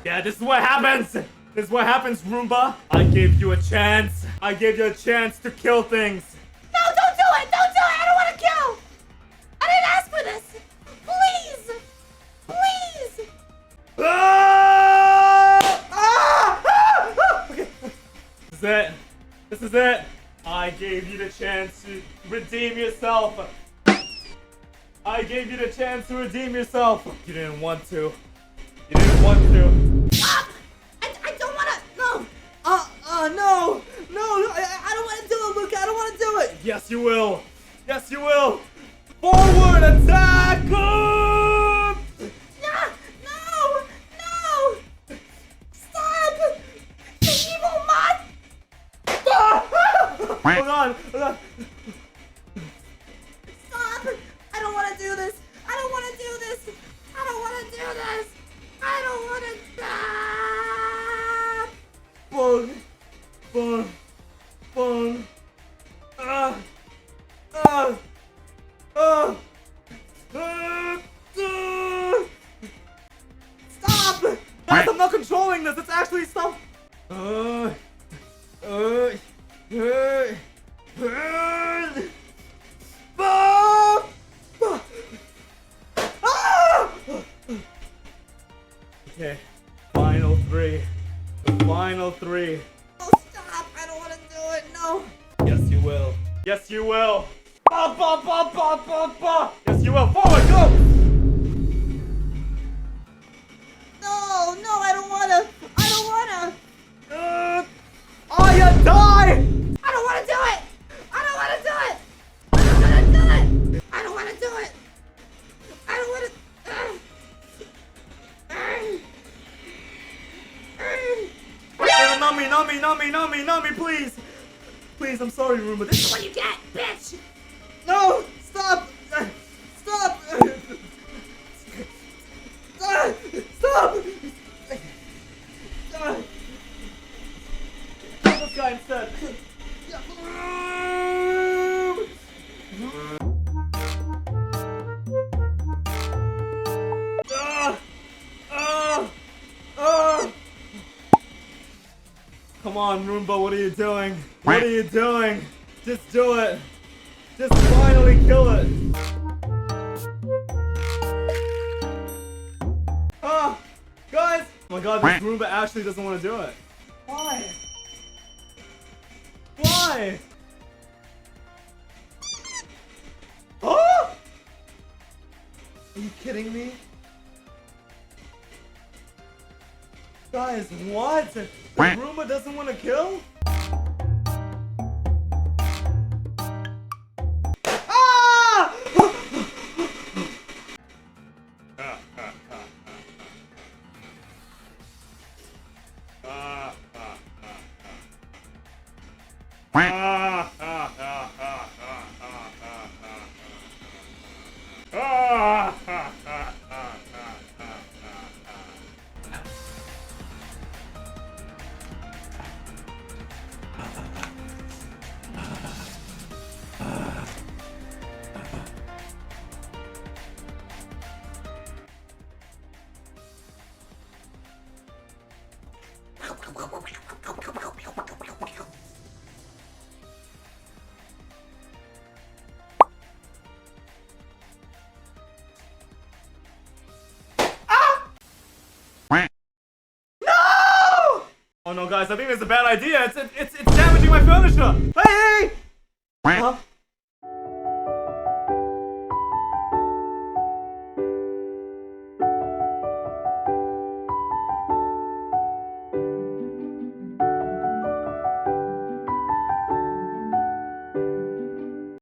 Yeah, this is what happens! This is what happens, Roomba! I gave you a chance! I gave you a chance to kill things! No, don't do it! Don't do it! I don't want to kill! I didn't ask for this! Please! Please! Okay. This is it. This is it. I gave you the chance to redeem yourself. I gave you the chance to redeem yourself. You didn't want to. You didn't want to. Stop! I don't want to... No! No! No! I don't want to do it, Luca! I don't want to do it! Yes, you will! Yes, you will! Forward attack! No! No! No! Stop! The evil mod! Hold on! Hold on! Stop! I don't want to do this! I don't want to do this! I don't want to do this! I don't want to stop! Bug! Bug! Bug! Stop! Guys, I'm not controlling this! It's actually stop! Okay, final three. The final three. Oh, stop! I don't want to do it! No! Yes, you will. Yes, you will. Ba, ba, ba, ba, ba, ba. Yes, you will. Forward, go! No! No, I don't want to! I don't want to! Oh, you die! I don't want to do it! I don't want to do it! I don't want to do it! I don't want to do it! I don't want to... Not me, not me, not me, not me, not me, please! Please, I'm sorry, Roomba. This is what you get, bitch! No! Stop! Stop! Stop! Kill this guy instead. Come on, Roomba, what are you doing? What are you doing? Just do it. Just finally kill it. Guys! Oh my god, this Roomba actually doesn't want to do it. Why? Why? Are you kidding me? Guys, what? The Roomba doesn't want to kill? Oh no, guys, I think it's a bad idea. It's damaging my furniture. Hey! Huh?